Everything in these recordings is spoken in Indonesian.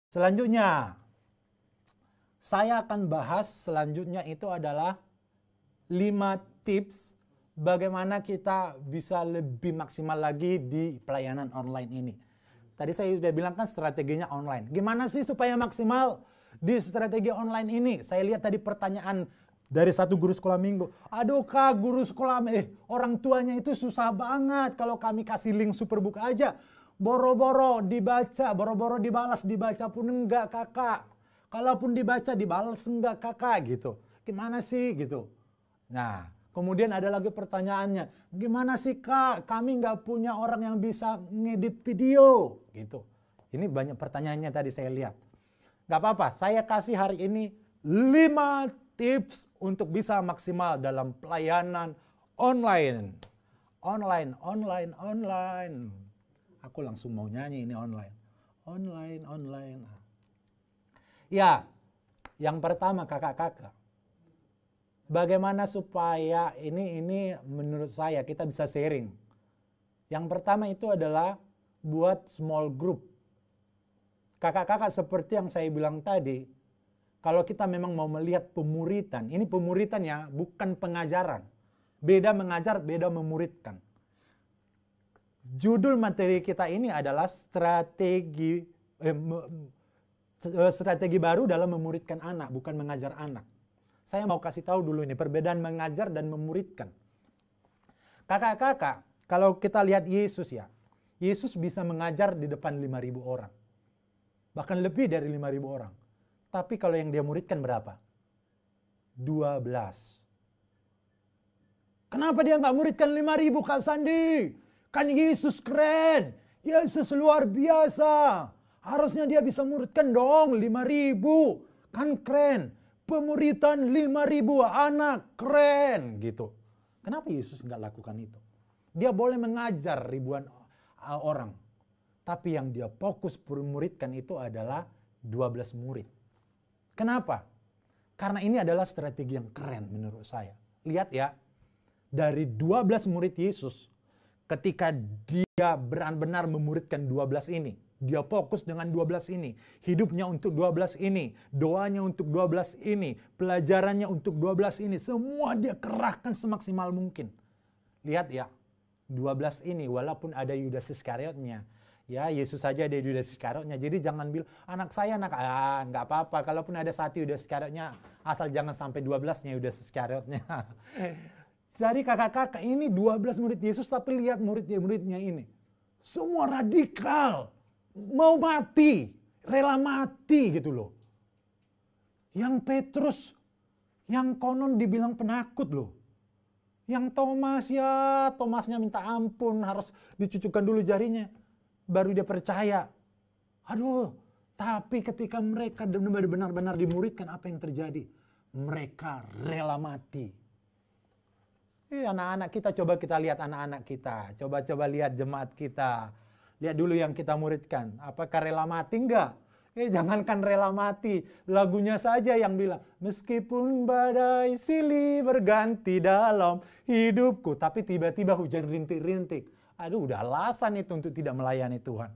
Selanjutnya, saya akan bahas selanjutnya itu adalah 5 tips bagaimana kita bisa lebih maksimal lagi di pelayanan online ini. Tadi saya sudah bilang kan strateginya online. Gimana sih supaya maksimal di strategi online ini? Saya lihat tadi pertanyaan dari satu guru sekolah minggu. Aduh kak, guru sekolah orang tuanya itu susah banget kalau kami kasih link Superbook aja. Boro-boro dibaca, boro-boro dibalas, dibaca pun enggak kakak. Kalaupun dibaca dibalas enggak kakak gitu. Gimana sih gitu. Nah, kemudian ada lagi pertanyaannya. Gimana sih kak, kami nggak punya orang yang bisa ngedit video gitu. Ini banyak pertanyaannya tadi saya lihat. Nggak apa-apa, saya kasih hari ini 5 tips untuk bisa maksimal dalam pelayanan online. Online. Aku langsung mau nyanyi ini online. Online. Ya, yang pertama kakak-kakak. Bagaimana supaya ini menurut saya kita bisa sharing. Yang pertama itu adalah buat small group. Kakak-kakak seperti yang saya bilang tadi, kalau kita memang mau melihat pemuritan, ini pemuritan ya, bukan pengajaran. Beda mengajar, beda memuridkan. Judul materi kita ini adalah strategi baru dalam memuridkan anak, bukan mengajar anak. Saya mau kasih tahu dulu ini perbedaan mengajar dan memuridkan. Kakak-kakak, kalau kita lihat Yesus ya, Yesus bisa mengajar di depan 5.000 orang. Bahkan lebih dari 5.000 orang. Tapi kalau yang dia muridkan berapa? 12. Kenapa dia nggak muridkan 5.000 Kak Sandi? Kan Yesus keren. Yesus luar biasa. Harusnya dia bisa muridkan dong 5.000. Kan keren. Pemuritan 5.000 anak. Keren gitu. Kenapa Yesus nggak lakukan itu? Dia boleh mengajar ribuan orang. Tapi yang dia fokus memuridkan itu adalah 12 murid. Kenapa? Karena ini adalah strategi yang keren menurut saya. Lihat ya. Dari 12 murid Yesus, ketika dia benar-benar memuridkan 12 ini, dia fokus dengan 12 ini, hidupnya untuk 12 ini, doanya untuk 12 ini, pelajarannya untuk 12 ini, semua dia kerahkan semaksimal mungkin. Lihat ya, 12 ini walaupun ada Yudas Iskariotnya, ya Yesus saja ada Yudas Iskariotnya, jadi jangan bilang anak saya nggak apa-apa, kalaupun ada satu Yudas Iskariotnya, asal jangan sampai 12-nya Yudas Iskariotnya. Jadi kakak-kakak ini 12 murid Yesus, tapi lihat murid-muridnya ini. Semua radikal. Mau mati. Rela mati gitu loh. Yang Petrus, yang konon dibilang penakut loh. Yang Thomas ya, Thomasnya minta ampun. Harus dicucukkan dulu jarinya. Baru dia percaya. Aduh, tapi ketika mereka benar-benar dimuridkan, apa yang terjadi? Mereka rela mati. Anak-anak kita, coba kita lihat anak-anak kita. Coba lihat jemaat kita. Lihat dulu yang kita muridkan. Apakah rela mati? Enggak. Jangankan rela mati. Lagunya saja yang bilang, meskipun badai silih berganti dalam hidupku. Tapi tiba-tiba hujan rintik-rintik. Aduh, udah alasan itu untuk tidak melayani Tuhan.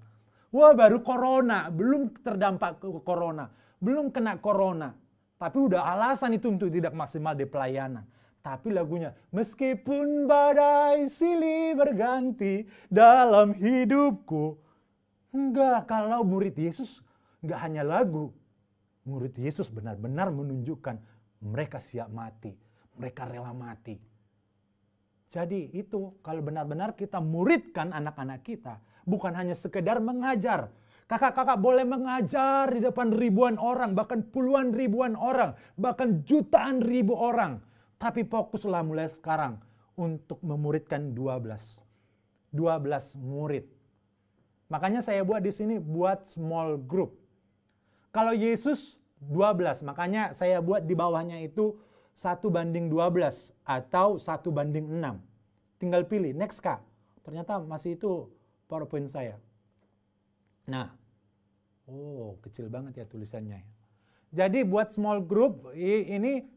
Wah, baru corona. Belum terdampak ke corona. Belum kena corona. Tapi udah alasan itu untuk tidak maksimal di pelayanan. Tapi lagunya, meskipun badai silih berganti dalam hidupku. Enggak, kalau murid Yesus enggak hanya lagu. Murid Yesus benar-benar menunjukkan mereka siap mati. Mereka rela mati. Jadi itu, kalau benar-benar kita muridkan anak-anak kita, bukan hanya sekedar mengajar. Kakak-kakak boleh mengajar di depan ribuan orang, bahkan puluhan ribuan orang, bahkan jutaan ribu orang. Tapi fokuslah mulai sekarang untuk memuridkan 12 murid. Makanya saya buat di sini buat small group. Kalau Yesus 12, makanya saya buat di bawahnya itu 1:12 atau 1:6. Tinggal pilih, next Kak. Ternyata masih itu PowerPoint saya. Nah, kecil banget ya tulisannya. Jadi buat small group ini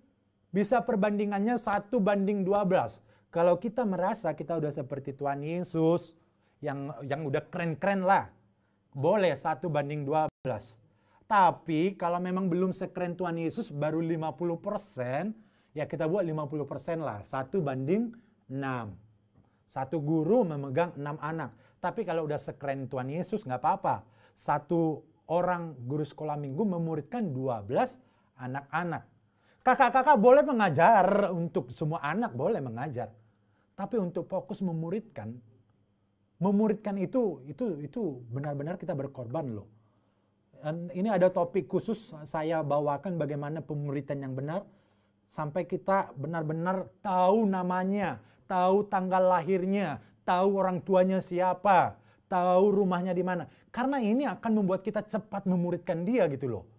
bisa perbandingannya 1:12. Kalau kita merasa kita udah seperti Tuhan Yesus, yang udah keren-keren lah, boleh 1:12. Tapi kalau memang belum sekeren Tuhan Yesus, baru 50%, ya kita buat 50% lah, 1:6. Satu guru memegang 6 anak. Tapi kalau udah sekeren Tuhan Yesus, nggak apa-apa. Satu orang guru sekolah minggu memuridkan 12 anak-anak. Kakak-kakak boleh mengajar, untuk semua anak boleh mengajar. Tapi untuk fokus memuridkan itu benar-benar kita berkorban loh. Dan ini ada topik khusus saya bawakan bagaimana pemuridan yang benar. Sampai kita benar-benar tahu namanya, tahu tanggal lahirnya, tahu orang tuanya siapa, tahu rumahnya di mana. Karena ini akan membuat kita cepat memuridkan dia gitu loh.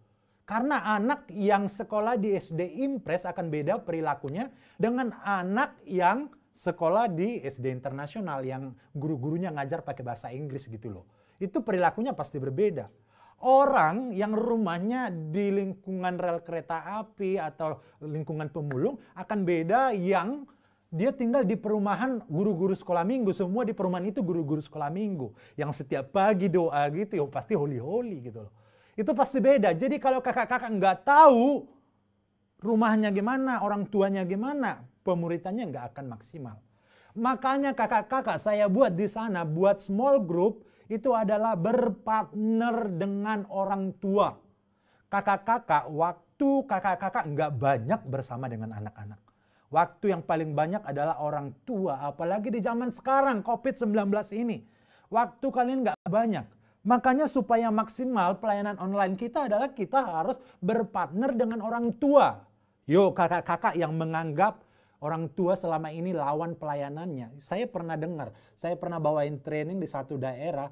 Karena anak yang sekolah di SD Impres akan beda perilakunya dengan anak yang sekolah di SD internasional yang guru-gurunya ngajar pakai bahasa Inggris gitu loh. Itu perilakunya pasti berbeda. Orang yang rumahnya di lingkungan rel kereta api atau lingkungan pemulung akan beda yang dia tinggal di perumahan guru-guru sekolah minggu. Semua di perumahan itu guru-guru sekolah minggu. Yang setiap pagi doa gitu, ya pasti holy-holy gitu loh. Itu pasti beda. Jadi kalau kakak-kakak nggak tahu rumahnya gimana, orang tuanya gimana, pemuridannya nggak akan maksimal. Makanya kakak-kakak saya buat di sana, buat small group, itu adalah berpartner dengan orang tua. Kakak-kakak, waktu kakak-kakak nggak banyak bersama dengan anak-anak. Waktu yang paling banyak adalah orang tua, apalagi di zaman sekarang COVID-19 ini. Waktu kalian nggak banyak. Makanya supaya maksimal pelayanan online kita adalah kita harus berpartner dengan orang tua. Yuk kakak-kakak yang menganggap orang tua selama ini lawan pelayanannya. Saya pernah dengar, saya pernah bawain training di satu daerah.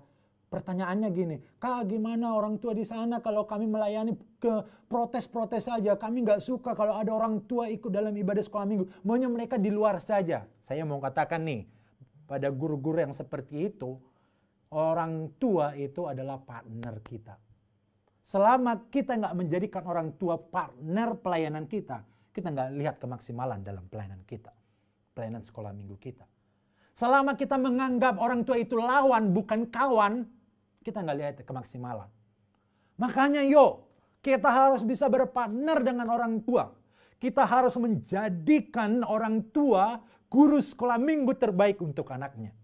Pertanyaannya gini, Kak gimana orang tua di sana kalau kami melayani ke protes-protes saja. Kami nggak suka kalau ada orang tua ikut dalam ibadah sekolah minggu. Maunya mereka di luar saja. Saya mau katakan nih, pada guru-guru yang seperti itu, orang tua itu adalah partner kita. Selama kita nggak menjadikan orang tua partner pelayanan kita nggak lihat kemaksimalan dalam pelayanan kita. Pelayanan sekolah minggu kita. Selama kita menganggap orang tua itu lawan bukan kawan, kita nggak lihat kemaksimalan. Makanya yuk, kita harus bisa berpartner dengan orang tua. Kita harus menjadikan orang tua guru sekolah minggu terbaik untuk anaknya.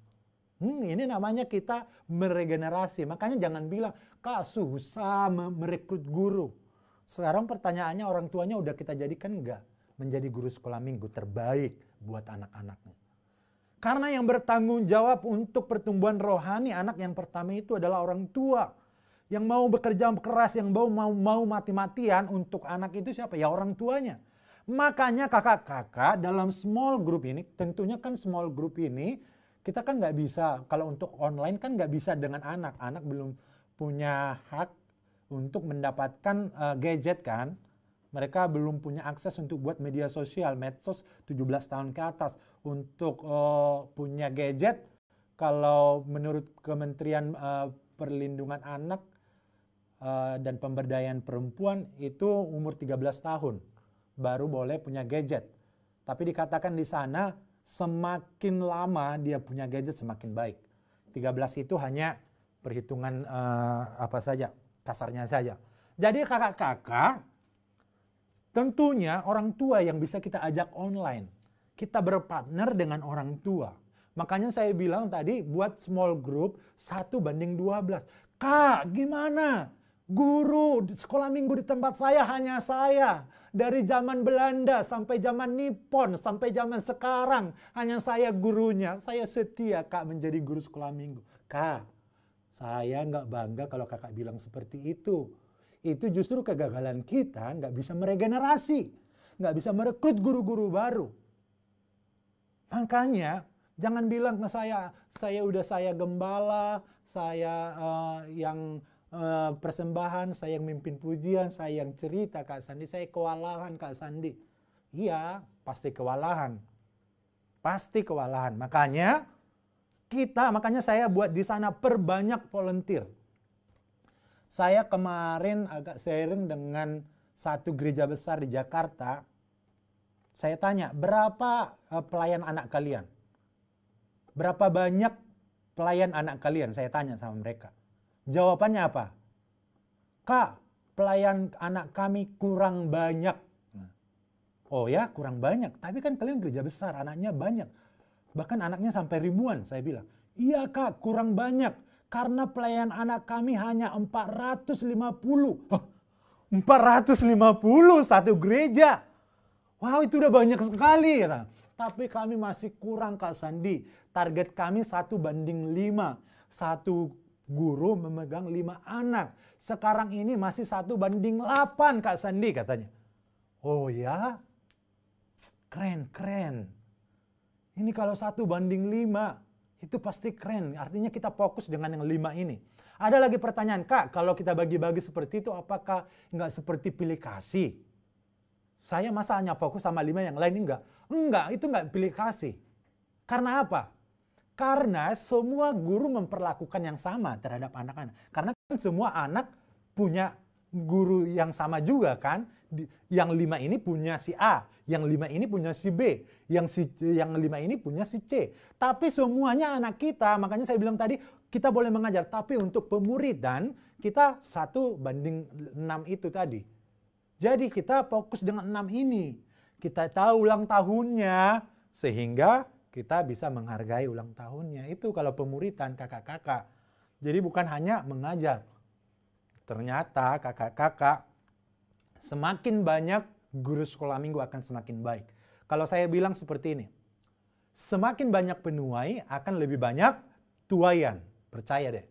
Ini namanya kita meregenerasi. Makanya jangan bilang, Kak susah merekrut guru. Sekarang pertanyaannya orang tuanya udah kita jadikan enggak menjadi guru sekolah minggu terbaik buat anak-anaknya. Karena yang bertanggung jawab untuk pertumbuhan rohani anak yang pertama itu adalah orang tua. Yang mau bekerja keras, yang mau mati-matian untuk anak itu siapa? Ya orang tuanya. Makanya kakak-kakak dalam small group ini, tentunya kan small group ini, kita kan nggak bisa, kalau untuk online kan nggak bisa dengan anak. Anak belum punya hak untuk mendapatkan gadget kan. Mereka belum punya akses untuk buat media sosial, medsos 17 tahun ke atas. Untuk punya gadget, kalau menurut Kementerian Perlindungan Anak dan Pemberdayaan Perempuan itu umur 13 tahun baru boleh punya gadget. Tapi dikatakan di sana semakin lama dia punya gadget semakin baik. 13 itu hanya perhitungan apa saja, kasarnya saja. Jadi kakak-kakak, tentunya orang tua yang bisa kita ajak online. Kita berpartner dengan orang tua. Makanya saya bilang tadi buat small group 1:12. Kak, gimana? Guru sekolah minggu di tempat saya hanya saya. Dari zaman Belanda sampai zaman Nippon sampai zaman sekarang hanya saya gurunya. Saya setia Kak menjadi guru sekolah minggu. Kak, saya nggak bangga kalau kakak bilang seperti itu. Itu justru kegagalan kita nggak bisa meregenerasi. Nggak bisa merekrut guru-guru baru. Makanya jangan bilang ke saya saya gembala, saya yang persembahan, saya yang mimpin pujian, saya yang cerita Kak Sandi, saya kewalahan Kak Sandi. Iya, pasti kewalahan. Pasti kewalahan. Makanya saya buat di sana perbanyak volunteer. Saya kemarin agak sharing dengan satu gereja besar di Jakarta. Saya tanya, berapa pelayan anak kalian? Berapa banyak pelayan anak kalian? Saya tanya sama mereka. Jawabannya apa? Kak, pelayan anak kami kurang banyak. Oh ya, kurang banyak. Tapi kan kalian gereja besar, anaknya banyak. Bahkan anaknya sampai ribuan, saya bilang. Iya kak, kurang banyak. Karena pelayan anak kami hanya 450. Oh, 450 satu gereja. Wow, itu udah banyak sekali. Tapi kami masih kurang Kak Sandi. Target kami 1:5. Satu guru memegang 5 anak. Sekarang ini masih 1:8 Kak Sandi katanya. Oh ya? Keren, keren. Ini kalau 1:5, itu pasti keren. Artinya kita fokus dengan yang 5 ini. Ada lagi pertanyaan, Kak, kalau kita bagi-bagi seperti itu, apakah nggak seperti pilih kasih? Saya masa hanya fokus sama 5 yang lain enggak? Enggak, itu nggak pilih kasih. Karena apa? Karena semua guru memperlakukan yang sama terhadap anak-anak. Karena kan semua anak punya guru yang sama juga kan. Yang 5 ini punya si A, yang 5 ini punya si B, yang 5 ini punya si C. Tapi semuanya anak kita, makanya saya bilang tadi kita boleh mengajar. Tapi untuk pemuridan kita 1:6 itu tadi. Jadi kita fokus dengan 6 ini. Kita tahu ulang tahunnya sehingga kita bisa menghargai ulang tahunnya. Itu kalau pemuridan kakak-kakak. Jadi bukan hanya mengajar. Ternyata kakak-kakak, semakin banyak guru sekolah minggu akan semakin baik. Kalau saya bilang seperti ini, semakin banyak penuai akan lebih banyak tuayan. Percaya deh.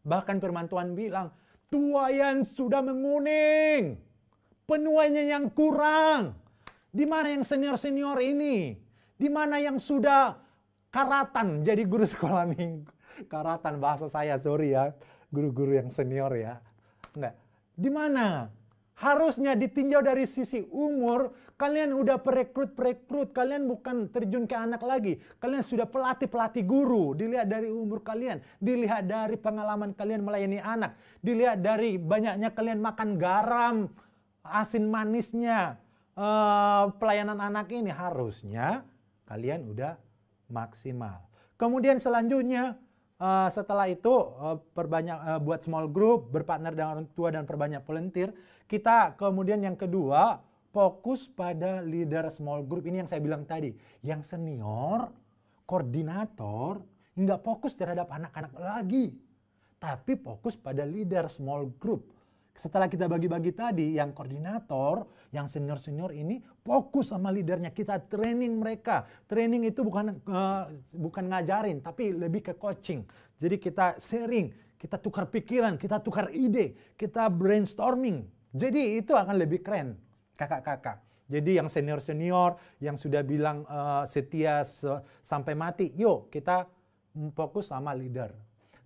Bahkan firman Tuhan bilang, tuayan sudah menguning. Penuainya yang kurang. Di mana yang senior-senior ini? Di mana yang sudah karatan jadi guru sekolah minggu? Karatan bahasa saya, sorry ya. Guru-guru yang senior ya. Enggak. Di mana? Harusnya ditinjau dari sisi umur. Kalian udah perekrut, kalian bukan terjun ke anak lagi. Kalian sudah pelatih guru. Dilihat dari umur kalian, dilihat dari pengalaman kalian melayani anak, dilihat dari banyaknya kalian makan garam, asin manisnya pelayanan anak ini. Harusnya kalian udah maksimal. Kemudian selanjutnya, setelah itu perbanyak buat small group, berpartner dengan orang tua dan perbanyak volunteer. Kita kemudian yang kedua fokus pada leader small group. Ini yang saya bilang tadi, yang senior, koordinator, nggak fokus terhadap anak-anak lagi, tapi fokus pada leader small group. Setelah kita bagi-bagi tadi, yang koordinator, yang senior-senior ini fokus sama leadernya. Kita training mereka. Training itu bukan ngajarin, tapi lebih ke coaching. Jadi kita sharing, kita tukar pikiran, kita tukar ide, kita brainstorming. Jadi itu akan lebih keren, kakak-kakak. Jadi yang senior-senior, yang sudah bilang setia sampai mati, yuk kita fokus sama leader.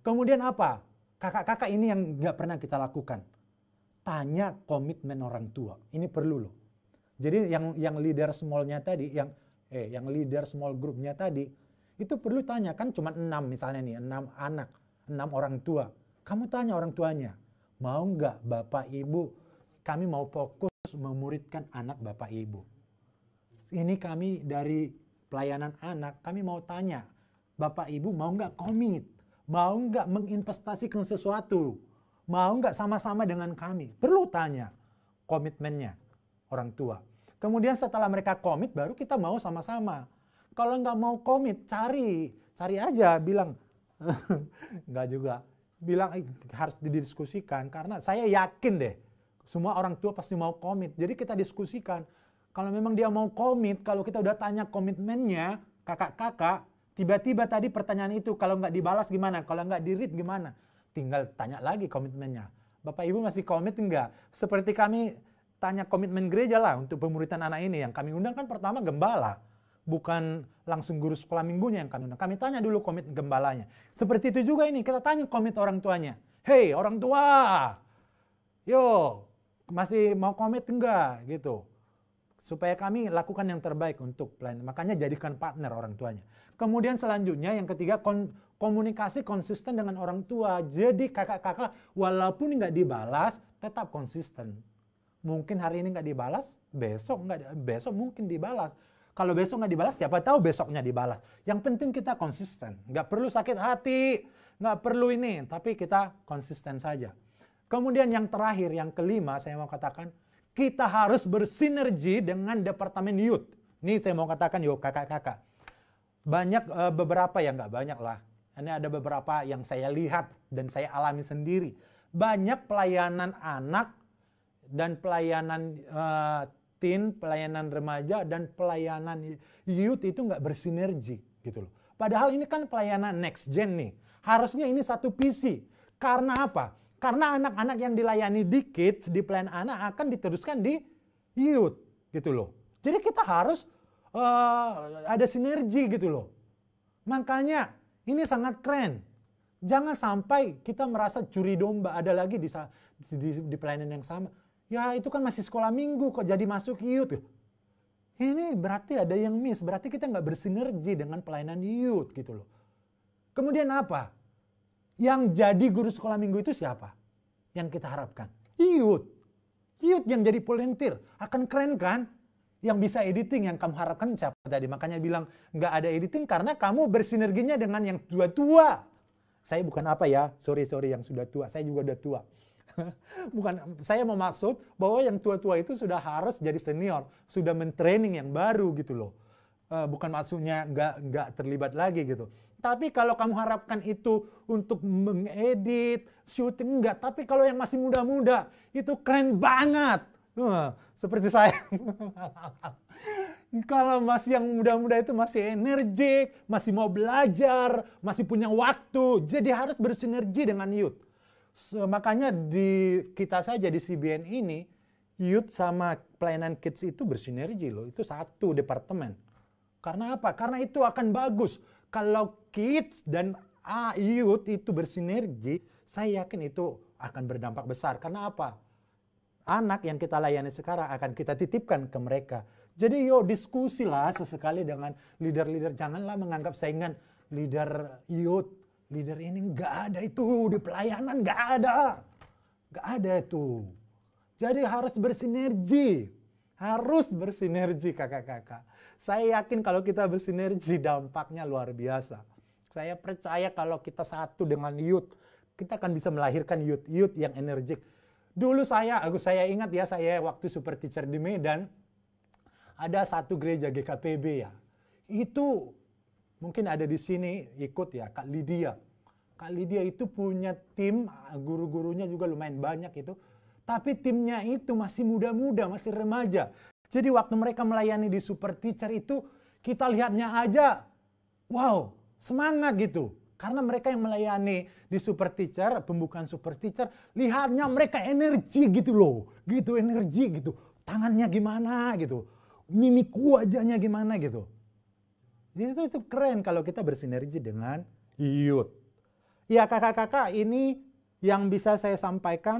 Kemudian apa? Kakak-kakak ini yang nggak pernah kita lakukan. Tanya komitmen orang tua. Ini perlu loh. Jadi yang leader small-nya tadi, yang leader small group-nya tadi, itu perlu tanya. Kan cuma 6 misalnya nih, 6 anak, 6 orang tua. Kamu tanya orang tuanya, mau nggak Bapak Ibu, kami mau fokus memuridkan anak Bapak Ibu. Ini kami dari pelayanan anak, kami mau tanya, Bapak Ibu mau nggak komit? Mau nggak menginvestasikan sesuatu? Mau nggak sama-sama dengan kami? Perlu tanya komitmennya orang tua. Kemudian setelah mereka komit, baru kita mau sama-sama. Kalau nggak mau komit, cari aja, bilang. Nggak juga. Bilang harus didiskusikan, karena saya yakin deh, semua orang tua pasti mau komit. Jadi kita diskusikan. Kalau memang dia mau komit, kalau kita udah tanya komitmennya, kakak-kakak, tiba-tiba tadi pertanyaan itu, kalau nggak dibalas gimana? Kalau nggak di-read gimana? Tinggal tanya lagi komitmennya. Bapak Ibu masih komit enggak? Seperti kami tanya komitmen gereja lah untuk pemuridan anak ini. Yang kami undang kan pertama gembala. Bukan langsung guru sekolah minggunya yang kami undang. Kami tanya dulu komit gembalanya. Seperti itu juga ini. Kita tanya komit orang tuanya. Hei orang tua. Yo, masih mau komit enggak? Gitu. Supaya kami lakukan yang terbaik untuk pelayanan. Makanya jadikan partner orang tuanya. Kemudian selanjutnya yang ketiga, komunikasi konsisten dengan orang tua. Jadi kakak-kakak walaupun nggak dibalas, tetap konsisten. Mungkin hari ini nggak dibalas, besok mungkin dibalas. Kalau besok nggak dibalas, siapa tahu besoknya dibalas. Yang penting kita konsisten. Nggak perlu sakit hati, nggak perlu ini. Tapi kita konsisten saja. Kemudian yang terakhir, yang kelima, saya mau katakan, kita harus bersinergi dengan Departemen Youth. Ini saya mau katakan, yuk kakak-kakak. Banyak, beberapa ya, nggak banyak lah. Ini ada beberapa yang saya lihat dan saya alami sendiri. Banyak pelayanan anak dan pelayanan teen, pelayanan remaja, dan pelayanan youth itu nggak bersinergi gitu loh. Padahal ini kan pelayanan next gen nih. Harusnya ini satu visi. Karena apa? Karena anak-anak yang dilayani di kids, di pelayanan anak akan diteruskan di youth gitu loh. Jadi kita harus ada sinergi gitu loh. Makanya ini sangat keren. Jangan sampai kita merasa curi domba ada lagi di pelayanan yang sama. Ya itu kan masih sekolah minggu kok jadi masuk youth. Ini berarti ada yang miss. Berarti kita nggak bersinergi dengan pelayanan youth gitu loh. Kemudian apa? Yang jadi guru sekolah minggu itu siapa? Yang kita harapkan? Youth. Youth yang jadi volunteer. Akan keren kan? Yang bisa editing yang kamu harapkan siapa tadi? Makanya bilang nggak ada editing karena kamu bersinerginya dengan yang tua-tua. Saya bukan apa ya, sorry yang sudah tua. Saya juga udah tua. Bukan, saya mau maksud bahwa yang tua-tua itu sudah harus jadi senior. Sudah mentraining yang baru gitu loh. Bukan maksudnya nggak terlibat lagi gitu. Tapi kalau kamu harapkan itu untuk mengedit, syuting, enggak. Tapi kalau yang masih muda-muda, itu keren banget. Seperti saya. Kalau masih yang muda-muda itu masih energik, masih mau belajar, masih punya waktu. Jadi harus bersinergi dengan youth. Makanya di kita saja di CBN ini, youth sama pelayanan kids itu bersinergi loh. Itu satu departemen. Karena apa? Karena itu akan bagus. Kalau kids dan youth itu bersinergi, saya yakin itu akan berdampak besar. Karena apa? Anak yang kita layani sekarang akan kita titipkan ke mereka. Jadi yuk diskusilah sesekali dengan leader-leader. Janganlah menganggap saingan leader youth. Leader ini nggak ada itu. Di pelayanan nggak ada. Nggak ada itu. Jadi harus bersinergi. Harus bersinergi kakak-kakak. Saya yakin kalau kita bersinergi dampaknya luar biasa. Saya percaya kalau kita satu dengan youth, kita akan bisa melahirkan youth yang energik. Dulu saya ingat ya, saya waktu super teacher di Medan, ada satu gereja GKPB ya. Itu mungkin ada di sini ikut ya, Kak Lydia. Kak Lydia itu punya tim, guru-gurunya juga lumayan banyak itu. Tapi timnya itu masih muda-muda, masih remaja. Jadi waktu mereka melayani di super teacher itu, kita lihatnya aja, wow, semangat gitu. Karena mereka yang melayani di super teacher, pembukaan super teacher, lihatnya mereka energi gitu loh. Gitu, energi gitu. Tangannya gimana gitu. Mimik wajahnya gimana gitu. Jadi itu keren kalau kita bersinergi dengan youth. Ya kakak-kakak, ini yang bisa saya sampaikan.